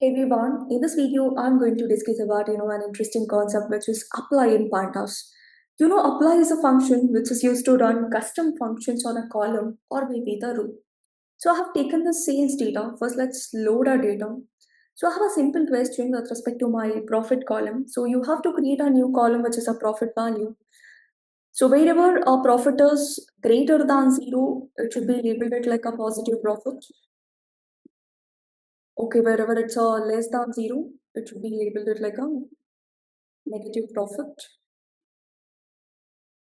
Hey everyone, in this video, I'm going to discuss about an interesting concept which is apply in Pandas. Apply is a function which is used to run custom functions on a column or maybe the row. So I have taken the sales data. First, let's load our data. So I have a simple question with respect to my profit column. So you have to create a new column which is a profit value. So wherever a profit is greater than zero, it should be labeled it like a positive profit. Okay, wherever it's less than zero, it should be labeled it like a negative profit.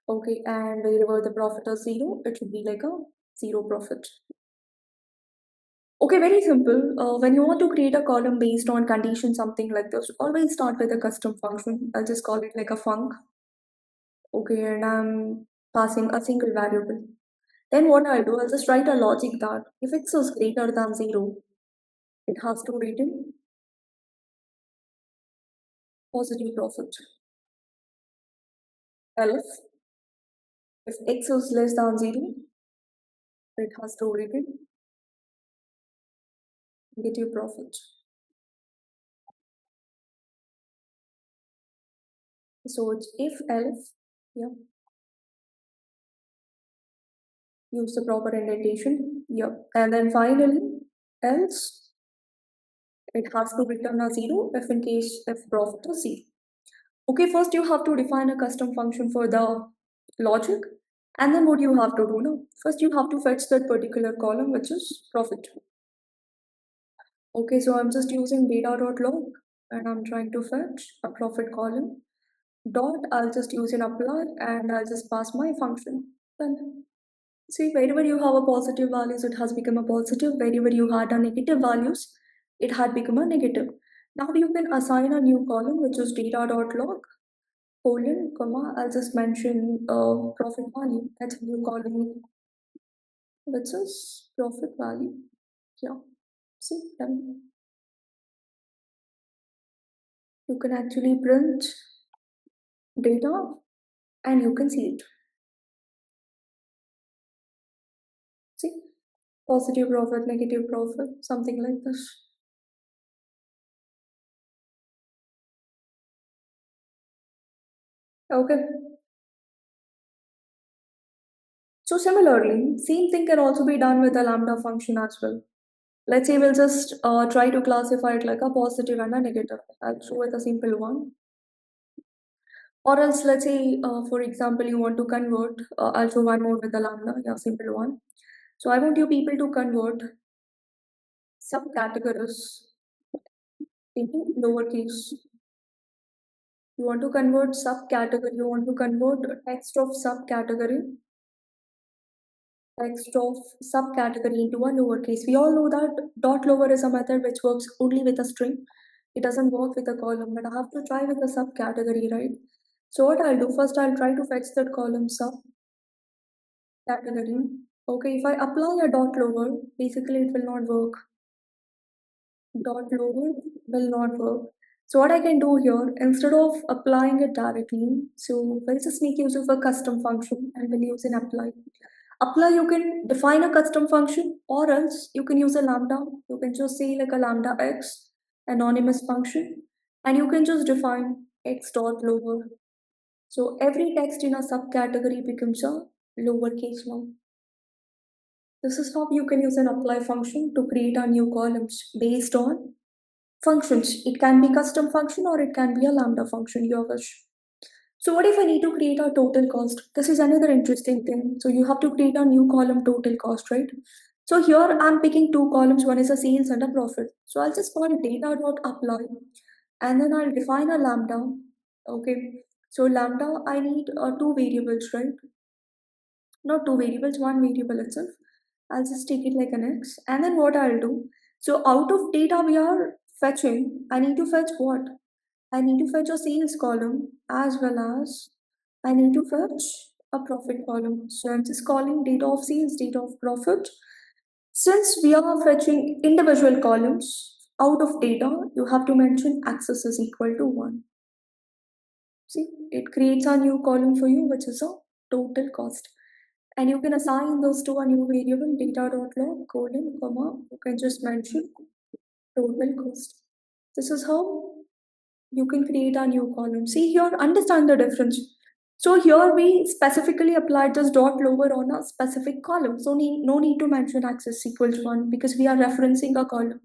Okay, and wherever the profit is zero, it should be like a zero profit. Okay, very simple. When you want to create a column based on condition, something like this, always start with a custom function. I'll just call it like a func. Okay, and I'm passing a single variable. Then what I'll do, I'll just write a logic that if x is greater than zero, it has to return positive profit. Else, if x is less than zero, it has to return negative profit. So it's if else, yeah, use the proper indentation, yeah, and then finally else it has to return a zero if in case if profit is zero. Okay, first you have to define a custom function for the logic, and then what you have to do now? First you have to fetch that particular column which is profit. Okay, so I'm just using data.log and I'm trying to fetch a profit column. Dot, I'll just use an apply and I'll just pass my function. Then see, wherever you have a positive values, it has become a positive. Wherever you had a negative values, it had become a negative. Now you can assign a new column which is data.log colon comma. I'll just mention profit value. That's a new column which is profit value. Yeah. See, then you can actually print data and you can see it. See, positive profit, negative profit, something like this. Okay. So similarly, same thing can also be done with a lambda function as well. Let's say we'll just try to classify it like a positive and a negative. I'll show it a simple one. Or else, let's say, for example, you want to convert. I'll show one more with a lambda, yeah, simple one. So I want you people to convert subcategories into lowercase. You want to convert subcategory. You want to convert text of subcategory into a lowercase. We all know that dot lower is a method which works only with a string. It doesn't work with a column, but I have to try with a subcategory, right? So what I'll do first, I'll try to fetch that column subcategory. Okay, if I apply a dot lower, basically it will not work. Dot lower will not work. So what I can do here, instead of applying it directly, so we'll just make use of a custom function and we'll use an apply. Apply, you can define a custom function or else you can use a lambda. You can just say like a lambda x anonymous function and you can just define x dot lower. So every text in a subcategory becomes a lowercase now. This is how you can use an apply function to create a new columns based on functions. It can be custom function or it can be a lambda function, your wish. So what if I need to create a total cost? This is another interesting thing. So you have to create a new column total cost, right? So here I'm picking two columns. One is a sales and a profit. So I'll just call data.apply and then I'll define a lambda. Okay. So lambda, I need two variables, right? Not two variables, one variable itself. I'll just take it like an x. And then what I'll do? So out of data we are fetching, I need to fetch what? I need to fetch a sales column as well as I need to fetch a profit column. So I'm just calling data of sales, data of profit. Since we are fetching individual columns out of data, you have to mention access is equal to 1. See, it creates a new column for you, which is a total cost. And you can assign those to a new variable data.log colon comma. You can just mention total cost. This is how you can create a new column. See here, understand the difference. So here we specifically applied this dot lower on a specific column. So no need to mention access equals 1 because we are referencing a column.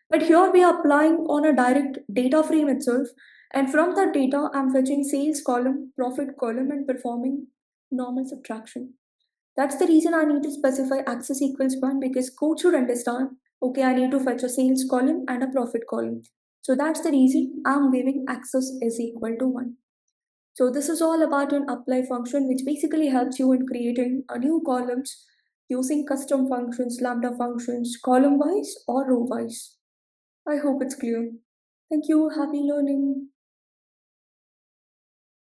But here we are applying on a direct data frame itself. And from that data, I'm fetching sales column, profit column, and performing normal subtraction. That's the reason I need to specify access equals 1 because code should understand, okay, I need to fetch a sales column and a profit column. So that's the reason I'm giving access is equal to 1. So this is all about an apply function which basically helps you in creating a new columns using custom functions, lambda functions, column wise or row wise. I hope it's clear. Thank you. Happy learning.